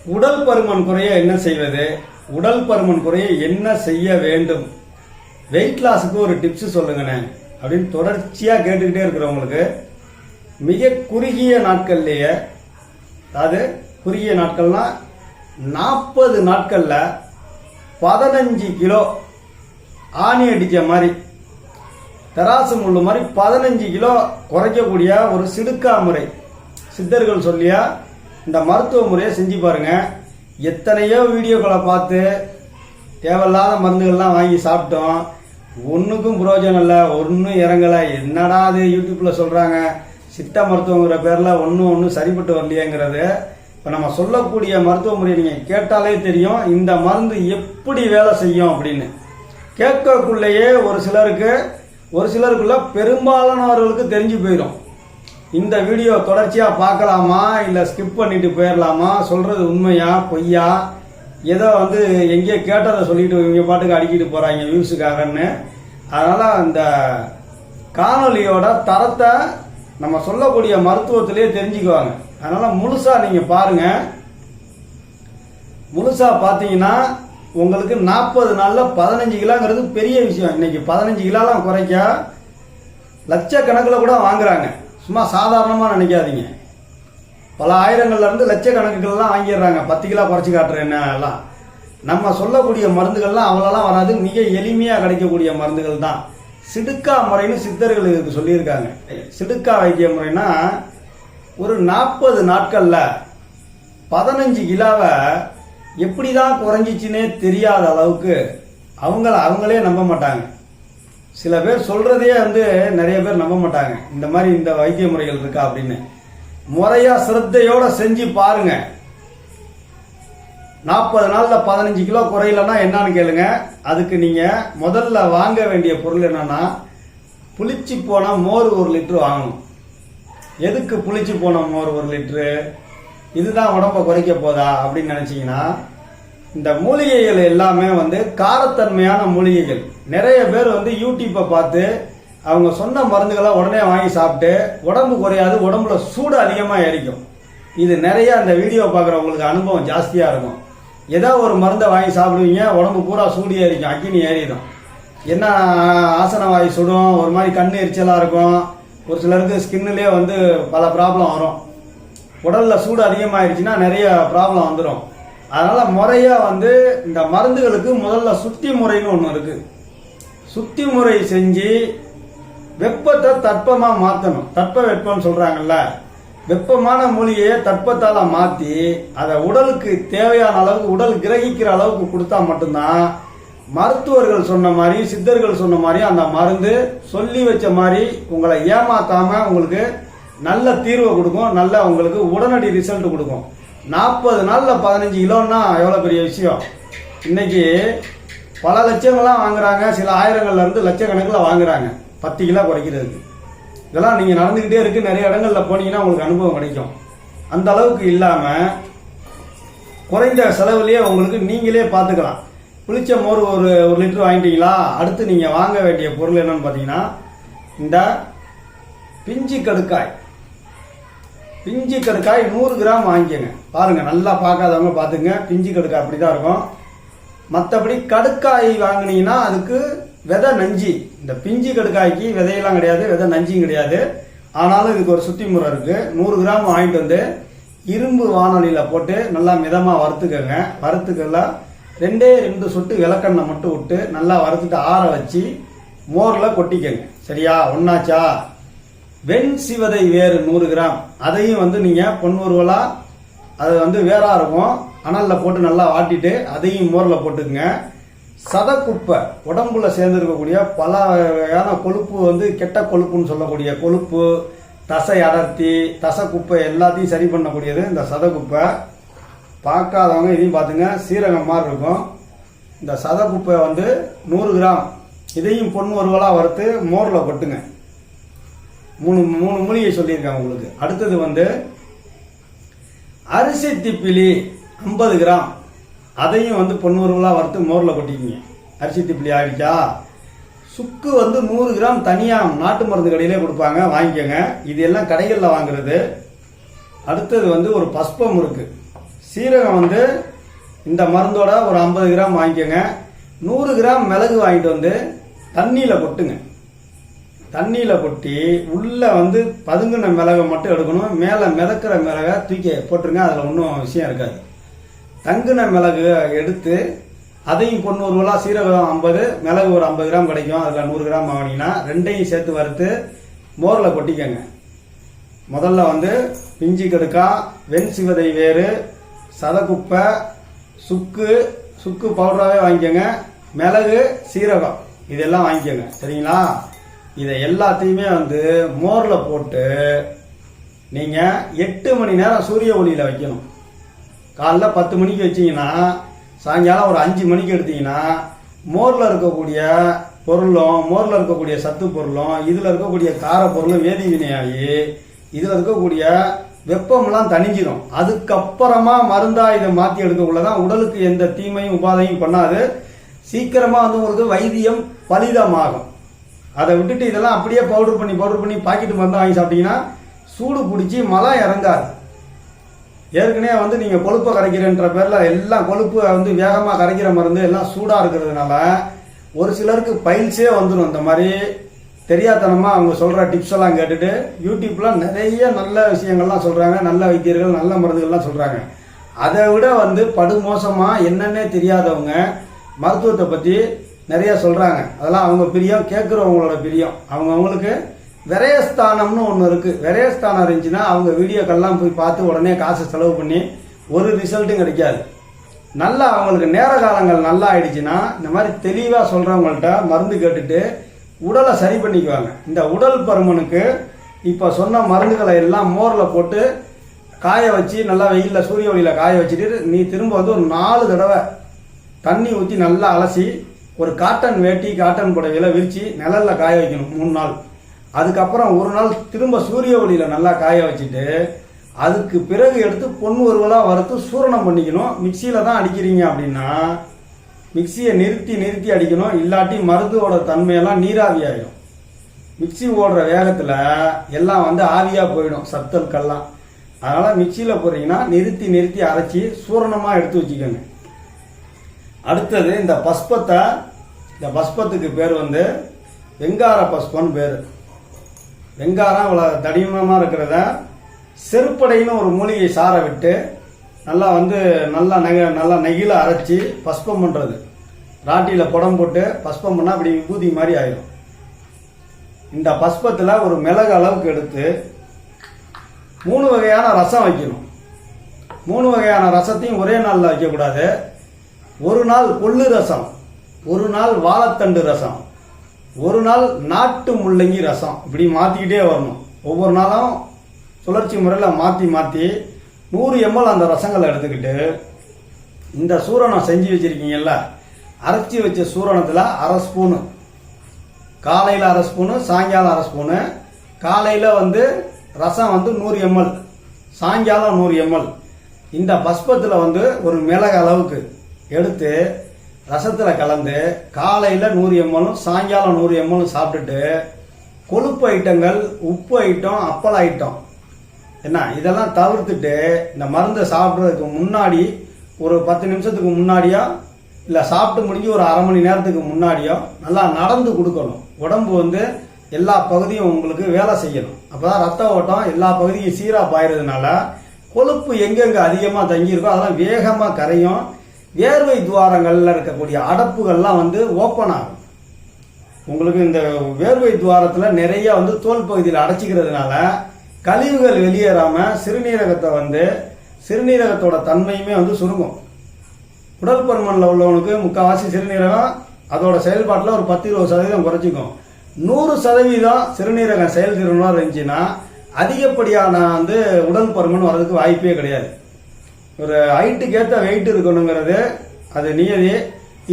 உடல் பருமன் குறைய என்ன செய்வது, உடல் பருமன் குறைய என்ன செய்ய வேண்டும், வெயிட் லாஸுக்கு ஒரு டிப்ஸ் சொல்லுங்கண்ணே அப்படின்னு தொடர்ச்சியா கேட்டுக்கிட்டே இருக்கிறவங்களுக்கு மிக குறுகிய நாட்கள்லேயே, அதாவது குறுகிய நாட்கள்னா 40 நாட்கள்ல 15 கிலோ ஆணி அடிச்ச மாதிரி, தராசு முள்ளு மாதிரி 15 கிலோ குறைக்கக்கூடிய ஒரு சிடுக்கா முறை சித்தர்கள் சொல்லியா இந்த மருத்துவ முறையை செஞ்சு பாருங்க. எத்தனையோ வீடியோக்களை பார்த்து தேவையில்லாத மருந்துகள்லாம் வாங்கி சாப்பிட்டோம், ஒன்றுக்கும் பிரயோஜனம் இல்லை, ஒன்றும் இறங்கலை. என்னடா அது யூடியூப்ல சொல்றாங்க சித்த மருத்துவங்கிற பேர்ல ஒன்றும் சரிப்பட்டு வரலையேங்கிறது. இப்போ நம்ம சொல்லக்கூடிய மருத்துவ முறையை நீங்கள் கேட்டாலே தெரியும் இந்த மருந்து எப்படி வேலை செய்யும் அப்படின்னு. கேட்கக்குள்ளேயே ஒரு சிலருக்குள்ள பெரும்பாலானவர்களுக்கு தெரிஞ்சு போயிடும். இந்த வீடியோ தொடர்ச்சியாக பார்க்கலாமா இல்லை ஸ்கிப் பண்ணிட்டு போயிடலாமா, சொல்றது உண்மையா பொய்யா, ஏதோ எங்கேயோ கேட்டதை சொல்லிட்டு இவங்க பாட்டுக்கு அடிக்கிட்டு போறாங்க வியூஸுக்காகன்னு. அதனால இந்த காணொலியோட தரத்தை நம்ம சொல்லக்கூடிய மருத்துவத்திலேயே தெரிஞ்சுக்குவாங்க. அதனால முழுசா நீங்க பாருங்க. முழுசா பார்த்தீங்கன்னா உங்களுக்கு 40 நாள்ல 15 கிலோங்கிறது பெரிய விஷயம். இன்னைக்கு 15 கிலோலாம் குறைக்க லட்சக்கணக்கில் கூட வாங்குறாங்க. சும்மா சாதாரணமா நினைக்காதீங்க, பல ஆயிரங்கள்ல இருந்து லட்சக்கணக்குகள்லாம் வாங்கிடுறாங்க. 10 கிலோ குறைச்சி காட்டுறேன் எல்லாம். நம்ம சொல்லக்கூடிய மருந்துகள்லாம் அவ்வளோலாம் வராது, மிக எளிமையா கிடைக்கக்கூடிய மருந்துகள் தான். சிடுக்கா முறைன்னு சித்தர்கள் இதுக்கு சொல்லியிருக்காங்க. சிடுக்கா வைத்திய முறைனா ஒரு 40 நாட்கள்ல 15 கிலோவை எப்படிதான் குறைஞ்சிச்சுன்னே தெரியாத அளவுக்கு அவங்களே நம்ப மாட்டாங்க. சில பேர் சொல்றதே நிறைய பேர் நம்ப மாட்டாங்க. இந்த மாதிரி இந்த வைத்திய முறைகள் இருக்கா அப்படின்னு முறையா சிரத்தையோட செஞ்சு பாருங்க. 40 நாள்ல 15 கிலோ குறையலன்னா என்னன்னு கேளுங்க. அதுக்கு நீங்க முதல்ல வாங்க வேண்டிய பொருள் என்னன்னா, புளிச்சு போன மோர் 1 லிட்டர் வாங்கணும். எதுக்கு புளிச்சு போன மோர் 1 லிட்டரு? இதுதான் உடம்ப குறைக்க போதா அப்படின்னு நினைச்சீங்கன்னா, இந்த மூலிகைகள் எல்லாமே காரத்தன்மையான மூலிகைகள். நிறைய பேர் யூடியூப்பை பார்த்து அவங்க சொன்ன மருந்துகளை உடனே வாங்கி சாப்பிட்டு உடம்பு குறையாது, உடம்புல சூடு அதிகமா ஏறிக்கும். இது நிறைய அந்த வீடியோ பார்க்குறவங்களுக்கு அனுபவம் ஜாஸ்தியா இருக்கும். ஏதோ ஒரு மருந்தை வாங்கி சாப்பிடுவீங்க, உடம்பு பூரா சூடு ஏறிக்கும், அக்கினி ஏறிடும். என்ன ஆசன வாய் சுடும், ஒரு மாதிரி கண்ணு எரிச்சலா இருக்கும். ஒரு சிலருக்கு ஸ்கின்னுலேயே பல ப்ராப்ளம் வரும். உடல்ல சூடு அதிகமாயிருச்சுன்னா நிறைய ப்ராப்ளம் வந்துடும். அதனால முறையா இந்த மருந்துகளுக்கு முதல்ல சுத்தி முறைன்னு ஒன்று இருக்கு. சுத்தி முறை செஞ்சு வெப்பத்தை தட்பமா மாற்றணும். தட்ப வெப்பம்னு சொல்றாங்கல்ல, வெப்பமான மூலிகையை தட்பத்தால மாத்தி அதை உடலுக்கு தேவையான அளவுக்கு, உடல் கிரகிக்கிற அளவுக்கு கொடுத்தா மட்டும்தான் மருத்துவர்கள் சொன்ன மாதிரி, சித்தர்கள் சொன்ன மாதிரி அந்த மருந்து சொல்லி வச்ச மாதிரி உங்களை ஏமாத்தாம உங்களுக்கு நல்ல தீர்வை கொடுக்கும், நல்ல உங்களுக்கு உடனடி ரிசல்ட் கொடுக்கும். 40 நாள்ல 15 கிலோன்னா எவ்வளவு பெரிய விஷயம். இன்னைக்கு பல லட்சங்கள்லாம் வாங்குறாங்க, சில ஆயிரங்கள்ல இருந்து லட்சக்கணக்கில் வாங்குறாங்க 10 கிலோ குறைக்கிறதுக்கு. இதெல்லாம் நீங்க நடந்துகிட்டே இருக்கு, நிறைய இடங்கள்ல போனீங்கன்னா உங்களுக்கு அனுபவம் கிடைக்கும். அந்த அளவுக்கு இல்லாம குறைந்த செலவுலயே உங்களுக்கு நீங்களே பார்த்துக்கலாம். புளிச்ச மோர் 1 லிட்டர் வாங்கிட்டீங்களா, அடுத்து நீங்க வாங்க வேண்டிய பொருள் என்னன்னு பாத்தீங்கன்னா, இந்த பிஞ்சி கடுக்காய். பிஞ்சி கடுக்காய் 100 கிராம் வாங்கிக்கங்க. பாருங்க, நல்லா பார்க்காதவங்க பாத்துங்க, பிஞ்சி கடுக்காய் அப்படிதான் இருக்கும். மற்றபடி கடுக்காய் வாங்கினீங்கன்னா அதுக்கு விதை நஞ்சி. இந்த பிஞ்சி கடுக்காய்க்கு விதையெல்லாம் கிடையாது, விதை நஞ்சியும் கிடையாது. ஆனாலும் இதுக்கு ஒரு சுத்தி முறை இருக்கு. 100 கிராம் வாங்கிட்டு இரும்பு வானொலியில போட்டு நல்லா மிதமா வறுத்துக்கங்க. வறுத்துக்கெல்லாம் 2 சொட்டு விளக்கெண்ணெய் மட்டும் விட்டு நல்லா வறுத்துட்டு ஆற வச்சு மோர்ல கொட்டிக்கங்க. சரியா? ஒன்னாச்சா? வெண் சிவதை வேறு 100 கிராம், அதையும் நீங்க பொன்னுருவலா, அது வேறா இருக்கும், அனல்ல போட்டு நல்லா வாட்டிட்டு அதையும் மோர்ல போட்டுக்குங்க. சதக்குப்பை, உடம்புல சேர்ந்திருக்கக்கூடிய பல வகையான கொழுப்பு, கெட்ட கொழுப்புன்னு சொல்லக்கூடிய கொழுப்பு, தசை அடர்த்தி, தசை குப்பை எல்லாத்தையும் சரி பண்ணக்கூடியது இந்த சதக்குப்பை. பார்க்காதவங்க இதையும் பார்த்துங்க, சீரகம் மாதிரி இருக்கும். இந்த சதக்குப்பை 100 கிராம், இதையும் பொன்னுருவலா வறுத்து மோர்ல கொட்டுங்க. 3 மூலிகை சொல்லியிருக்காங்க உங்களுக்கு. அடுத்தது அரிசி திப்பிலி 50 கிராம், அதையும் பொன்னூறுவலா வறுத்து மோர்ல கொட்டிக்கிங்க. அரிசி திப்பிலி ஆகிடுச்சா? சுக்கு 100 கிராம் தனியா நாட்டு மருந்து கடையிலே கொடுப்பாங்க, வாங்கிக்கோங்க. இது எல்லாம் கடைகளில் வாங்குறது. அடுத்தது ஒரு பஸ்பம் இருக்கு, சீரகம் வந்து இந்த மருந்தோட ஒரு 50 கிராம் வாங்கிக்கோங்க. 100 கிராம் மிளகு வாங்கிட்டு வந்து தண்ணியில் கொட்டுங்க. தண்ணியில் கொட்டி உள்ளே வந்து பதுங்கின மிளகை மட்டும் எடுக்கணும். மேலே மிதக்கிற மிளகை தூக்கி போட்டுருங்க. அதில் ஒன்றும் விஷயம் இருக்காது. தங்குன மிளகு எடுத்து அதையும் 90 சீரகம் 50, மிளகு ஒரு 50 கிராம் கிடைக்கும். அதில் 100 கிராம் வாங்கினீங்கன்னா ரெண்டையும் சேர்த்து வறுத்து மோரில் கொட்டிக்கங்க. முதல்ல வந்து பிஞ்சி கடுக்கா, வெண்சிவதை வேறு, சதக்குப்பை, சுக்கு பவுடராகவே வாங்கிக்கோங்க. மிளகு, சீரகம் இதெல்லாம் வாங்கிக்கோங்க. சரிங்களா? இதை எல்லாத்தையுமே வந்து மோரில் போட்டு நீங்கள் 8 மணி நேரம் சூரிய ஒளியில் வைக்கணும். காலைல 10 மணிக்கு வச்சிங்கன்னா சாயங்காலம் ஒரு 5 மணிக்கு எடுத்தீங்கன்னா மோரில் இருக்கக்கூடிய பொருளும், மோரில் இருக்கக்கூடிய சத்து பொருளும், இதில் இருக்கக்கூடிய கார பொருளும் வேதி வினையாகி இதில் இருக்கக்கூடிய வெப்பம்லாம் தணிஞ்சிடும். அதுக்கப்புறமா மருந்தா இதை மாற்றி எடுக்கக்குள்ளதான் உடலுக்கு எந்த தீமையும் உபாதையும் பண்ணாது. சீக்கிரமாக வந்து உங்களுக்கு வைத்தியம் பலிதமாகும். அதை விட்டுட்டு இதெல்லாம் அப்படியே பவுடர் பண்ணி பாக்கெட்டு மருந்து வாங்கி சாப்பிட்டீங்கன்னா சூடு பிடிச்சி மலம் இறங்காது. ஏற்கனவே வந்து நீங்கள் கொழுப்பை கரைக்கிறன்ற பேரில் எல்லாம் கொழுப்பு வந்து வேகமாக கரைக்கிற மருந்து எல்லாம் சூடாக இருக்கிறதுனால ஒரு சிலருக்கு பைல்ஸே வந்துடும். இந்த மாதிரி தெரியாதனமாக அவங்க சொல்கிற டிப்ஸ் எல்லாம் கேட்டுட்டு யூடியூப்பில் நிறைய நல்ல விஷயங்கள்லாம் சொல்கிறாங்க. நல்ல வைத்தியர்கள் நல்ல மருந்துகள்லாம் சொல்கிறாங்க. அதை விட வந்து படுமோசமாக என்னன்னே தெரியாதவங்க மருத்துவத்தை பற்றி நிறைய சொல்கிறாங்க. அதெல்லாம் அவங்க பிரியம், கேட்குறவங்களோட பிரியம். அவங்களுக்கு விரயஸ்தானம்னு ஒன்று இருக்குது. விரயஸ்தானம் இருந்துச்சுன்னா அவங்க வீடியோக்கெல்லாம் போய் பார்த்து உடனே காசு செலவு பண்ணி ஒரு ரிசல்ட்டும் கிடைக்காது. நல்லா அவங்களுக்கு நேர காலங்கள் நல்லா ஆயிடுச்சுன்னா இந்த மாதிரி தெளிவாக சொல்கிறவங்கள்ட்ட மருந்து கேட்டுட்டு உடலை சரி பண்ணிக்குவாங்க. இந்த உடல் பருமனுக்கு இப்போ சொன்ன மருந்துகளை எல்லாம் மோரில் போட்டு காய வச்சு நல்லா வெயிலில் சூரிய ஒளியில் காய வச்சுட்டு நீ திரும்ப வந்து ஒரு 4 தடவை தண்ணி ஊற்றி நல்லா அலசி ஒரு காட்டன் வேட்டி, காட்டன் புடவையில் விரித்து நிழலில் காய வைக்கணும் 3 நாள். அதுக்கப்புறம் ஒரு நாள் திரும்ப சூரிய ஒளியில் நல்லா காய வச்சுட்டு அதுக்கு பிறகு எடுத்து பொன் ஒருவலாக வறுத்து சூரணம் பண்ணிக்கணும். மிக்சியில் தான் அடிக்கிறீங்க அப்படின்னா மிக்சியை நிறுத்தி அடிக்கணும். இல்லாட்டி மருந்தோட தன்மையெல்லாம் நீராவி ஆகிடும். மிக்சி ஓடுற வேகத்தில் எல்லாம் வந்து ஆவியாக போயிடும் சத்தல்கெல்லாம். அதனால் மிக்சியில் போடுறீங்கன்னா நிறுத்தி அரைச்சி சூரணமாக எடுத்து வச்சுக்கோங்க. அடுத்தது இந்த பஸ்பத்தை, இந்த பஸ்பத்துக்கு பேர் வந்து வெங்கார பஸ்பம்னு பேர். வெங்காரம் இவ்வளோ தடிமமாக இருக்கிறத செருப்படைன்னு ஒரு மூலிகை சாரை விட்டு நல்லா வந்து நல்லா நெகில அரைச்சி பஸ்பம் பண்ணுறது. ராட்டியில் புடம் போட்டு பஸ்பம் பண்ணால் அப்படி விபூதி மாதிரி ஆயிடும். இந்த பஸ்பத்தில் ஒரு மிளகு அளவுக்கு எடுத்து 3 வகையான ரசம் வைக்கணும். 3 வகையான ரசத்தையும் ஒரே நாளில் வைக்கக்கூடாது. ஒரு நாள் கொள்ளு ரசம், ஒரு நாள் வாழைத்தண்டு ரசம், ஒரு நாள் நாட்டு முள்ளங்கி ரசம், இப்படி மாற்றிக்கிட்டே வரணும். ஒவ்வொரு நாளும் சுழற்சி முறையில் மாற்றி 100 ml அந்த ரசங்களை எடுத்துக்கிட்டு இந்த சூரணம் செஞ்சு வச்சுருக்கீங்கல்ல, அரைச்சி வச்ச சூரணத்தில் 1/2 ஸ்பூனு, காலையில் 1/2 ஸ்பூனு, சாயங்காலம் 1/2 ஸ்பூனு. காலையில் வந்து ரசம் வந்து 100 ml, சாயங்காலம் 100 ml. இந்த பஸ்பத்தில் வந்து ஒரு மிளகு அளவுக்கு எடுத்து ரசத்தில் கலந்து காலையில் 100 ml, சாயங்காலம் 100 ml சாப்பிட்டுட்டு கொழுப்பு ஐட்டங்கள், உப்பு ஐட்டம், அப்பள ஐட்டம் என்ன இதெல்லாம் தவிர்த்துட்டு இந்த மருந்தை சாப்பிட்றதுக்கு முன்னாடி ஒரு 10 நிமிஷத்துக்கு முன்னாடியோ இல்லை சாப்பிட்டு முடிஞ்சு ஒரு அரை மணி நேரத்துக்கு முன்னாடியோ நல்லா நடந்து கொடுக்கணும். உடம்பு வந்து எல்லா பகுதியும் உங்களுக்கு வேலை செய்யணும். அப்போ தான் ரத்த ஓட்டம் எல்லா பகுதியும் சீராக பாயிறதுனால கொழுப்பு எங்கெங்கே அதிகமாக தங்கியிருக்கோ அதெல்லாம் வேகமாக கரையும். வேர்வை துவாரங்களில் இருக்கக்கூடிய அடப்புகள்லாம் வந்து ஓப்பன் ஆகும். உங்களுக்கு இந்த வேர்வை துவாரத்தில் நிறைய வந்து தோல் பகுதியில் அடைச்சிக்கிறதுனால கழிவுகள் வெளியேறாமல் சிறுநீரகத்தோட தன்மையுமே வந்து சுருங்கும். உடல் பருமனில் உள்ளவனுக்கு முக்கால்வாசி சிறுநீரகம் அதோட செயல்பாட்டில் ஒரு 10-20% குறைச்சிக்கும். 100% சிறுநீரகம் செயல்திறனாக இருந்துச்சுன்னா அதிகப்படியான வந்து உடல் பருமன் வர்றதுக்கு வாய்ப்பே கிடையாது. ஒரு ஹைட்டுக்கு ஏற்ற வெயிட் இருக்கணுங்கிறது அது நியதி.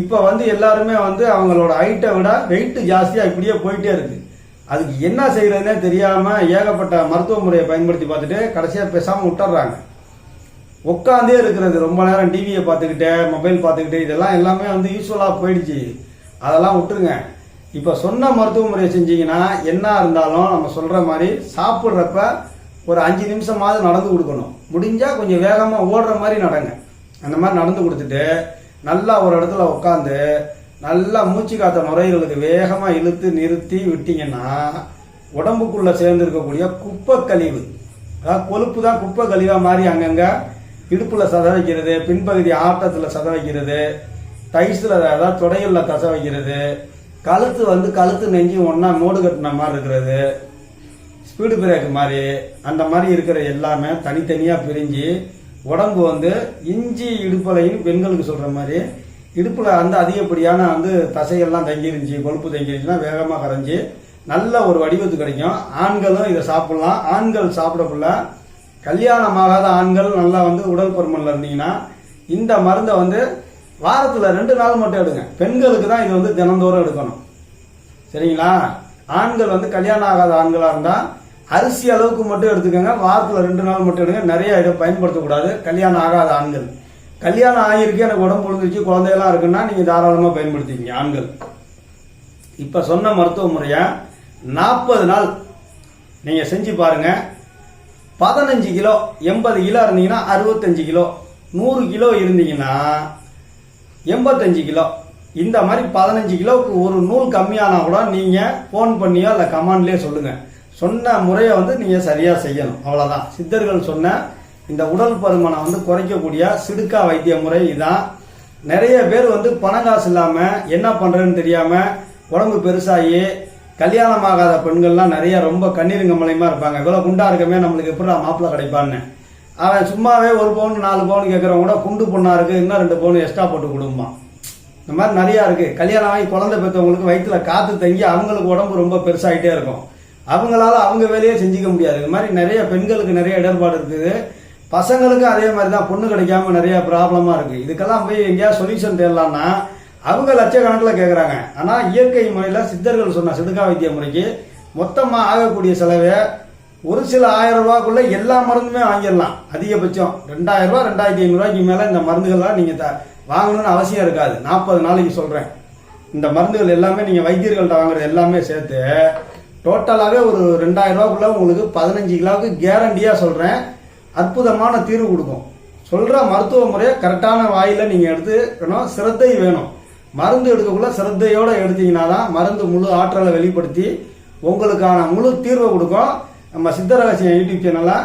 இப்போ வந்து எல்லாருமே வந்து அவங்களோட ஹைட்டை விட வெயிட் ஜாஸ்தியாக இப்படியே போயிட்டே இருக்கு. அதுக்கு என்ன செய்யறதுன்னே தெரியாமல் ஏகப்பட்ட மருத்துவ முறையை பயன்படுத்தி பார்த்துட்டு கடைசியாக பேசாமல் விட்டுறாங்க. உட்காந்தே இருக்கிறது, ரொம்ப நேரம் டிவியை பார்த்துக்கிட்டே மொபைல் பார்த்துக்கிட்டே, இதெல்லாம் எல்லாமே வந்து யூஸ்வலாக போயிடுச்சு. அதெல்லாம் விட்டுருங்க. இப்போ சொன்ன மருத்துவ முறையை செஞ்சீங்கன்னா என்ன இருந்தாலும் நம்ம சொல்கிற மாதிரி சாப்பிட்றப்ப ஒரு 5 நிமிஷமாவது நடந்து கொடுக்கணும். முடிஞ்சால் கொஞ்சம் வேகமாக ஓடுற மாதிரி நடங்க. அந்த மாதிரி நடந்து கொடுத்துட்டு நல்லா ஒரு இடத்துல உட்காந்து நல்லா மூச்சு காத்த நுரையீரலுக்கு வேகமாக இழுத்து நிறுத்தி விட்டீங்கன்னா உடம்புக்குள்ளே சேர்ந்துருக்கக்கூடிய குப்பை கழிவு, அதாவது கொழுப்பு தான் குப்பை கழிவாக மாறி அங்கங்கே இடுப்பில் சத வைக்கிறது, பின்பகுதி ஆட்டத்தில் சத வைக்கிறது, டைஸில் அதாவது தொடைகளில் தசை வைக்கிறது, கழுத்து நெஞ்சு ஒன்றா நோடு கட்டின மாதிரி இருக்கிறது, ஸ்பீடு பிரேக் மாதிரி அந்த மாதிரி இருக்கிற எல்லாமே தனித்தனியாக பிரிஞ்சு உடம்பு இஞ்சி இடுப்பலையும் பெண்களுக்கு சொல்கிற மாதிரி இடுப்பில் அதிகப்படியான தசைகள்லாம் தங்கிருந்துச்சு, கொழுப்பு தங்கிருந்துச்சுன்னா வேகமாக கரைஞ்சி நல்ல ஒரு வடிவத்து கிடைக்கும். ஆண்களும் இதை சாப்பிடலாம். ஆண்கள் சாப்பிடக்குள்ள கல்யாணமாகாத ஆண்கள் நல்லா உடல் பருமனில் இருந்தீங்கன்னா இந்த மருந்தை வாரத்தில் 2 நாள் மட்டும் எடுங்க. பெண்களுக்கு தான் இது தினந்தோறும் எடுக்கணும். சரிங்களா? ஆண்கள் கல்யாணம் ஆகாத ஆண்களாக இருந்தால் அரிசி அளவுக்கு மட்டும் எடுத்துக்கோங்க. வாரத்தில் 2 நாள் மட்டும் எடுங்க. நிறைய இதை பயன்படுத்தக்கூடாது. கல்யாணம் ஆகாத ஆண்கள், கல்யாணம் ஆகியிருக்கு எனக்கு உடம்பு விழுந்துருச்சு குழந்தையெல்லாம் இருக்குன்னா நீங்கள் தாராளமாக பயன்படுத்திக்கிங்க ஆண்கள். இப்போ சொன்ன மருத்துவ முறையை 40 நாள் நீங்கள் செஞ்சு பாருங்க. 15 கிலோ 80 கிலோ இருந்தீங்கன்னா 65 கிலோ, 100 கிலோ இருந்தீங்கன்னா 85 கிலோ, இந்த மாதிரி 15 கிலோவுக்கு ஒரு நூல் கம்மியானா கூட நீங்கள் ஃபோன் பண்ணியோ இல்லை கமாண்ட்லேயே சொல்லுங்கள். சொன்ன முறையை நீங்கள் சரியாக செய்யணும். அவ்வளோதான். சித்தர்கள் சொன்ன இந்த உடல் பருமனை குறைக்கக்கூடிய சிடுக்கா வைத்திய முறை இதான். நிறைய பேர் பணம் காசு இல்லாமல் என்ன பண்ணுறதுன்னு தெரியாமல் உடம்பு பெருசாகி கல்யாணமாகாத பெண்கள்லாம் நிறைய ரொம்ப கண்ணீருங்க மலையமாக இருப்பாங்க. இவ்வளோ குண்டா இருக்கமே நம்மளுக்கு எப்படி மாப்பிள்ளை கிடைப்பான்னு அவன் சும்மாவே 1 பவுன் 4 பவுன் கேட்குறவங்க கூட குண்டு பொண்ணாக இருக்குது இன்னும் 2 பவுன் எக்ஸ்ட்ரா போட்டு கொடுப்பான். இந்த மாதிரி நிறையா இருக்குது. கல்யாணம் ஆகி குழந்தை பெற்றவங்களுக்கு வயிற்றுல காற்று தங்கி அவங்களுக்கு உடம்பு ரொம்ப பெருசாகிட்டே இருக்கும். அவங்களால அவங்க வேலையே செஞ்சுக்க முடியாது. இது மாதிரி நிறைய பெண்களுக்கு நிறைய இடர்பாடு இருக்குது. பசங்களுக்கும் அதே மாதிரி தான் பொண்ணு கிடைக்காம நிறைய ப்ராப்ளமாக இருக்குது. இதுக்கெல்லாம் போய் எங்கேயாவது சொல்யூஷன் தேடலாம்னா அவங்க லட்சக்கணக்கில் கேட்குறாங்க. ஆனால் இயற்கை முறையில் சித்தர்கள் சொன்ன சிடுகா வைத்திய முறைக்கு மொத்தமாக ஆகக்கூடிய செலவை ஒரு சில 1000 ரூபாக்குள்ளே எல்லா மருந்துமே வாங்கிடலாம். அதிகபட்சம் 2000 ரூபா 2500 ரூபாய்க்கு மேலே இந்த மருந்துகள்லாம் நீங்கள் வாங்கணும்னு அவசியம் இருக்காது. 40 நாளைக்கு சொல்கிறேன். இந்த மருந்துகள் எல்லாமே நீங்கள் வைத்தியர்கள்ட்ட வாங்குறது எல்லாமே சேர்த்து டோட்டலாகவே ஒரு 2000 ரூபாக்குள்ளே உங்களுக்கு 15 கிலோவுக்கு கேரண்டியாக சொல்கிறேன். அற்புதமான தீர்வு கொடுக்கும். சொல்கிற மருத்துவ முறையை கரெக்டான வாயில் நீங்கள் எடுத்துக்கணும். சிரத்தை வேணும். மருந்து எடுக்கக்குள்ள சிரத்தையோடு எடுத்தீங்கன்னா தான் மருந்து முழு ஆற்றலை வெளிப்படுத்தி உங்களுக்கான முழு தீர்வை கொடுக்கும். நம்ம சித்த ரகசியம் யூடியூப் சேனலை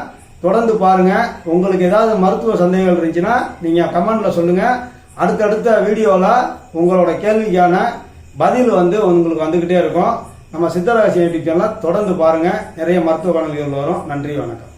தொடர்ந்து பாருங்கள். உங்களுக்கு ஏதாவது மருத்துவ சந்தேகங்கள் இருந்துச்சுன்னா நீங்கள் கமெண்டில் சொல்லுங்கள். அடுத்தடுத்த வீடியோவில் உங்களோட கேள்விக்கான பதில் உங்களுக்கு வந்துக்கிட்டே இருக்கும். நம்ம சித்த ரகசியம் யூடியூப் சேனலை தொடர்ந்து பாருங்கள். நிறைய மருத்துவ காணொலிகள் வரும். நன்றி, வணக்கம்.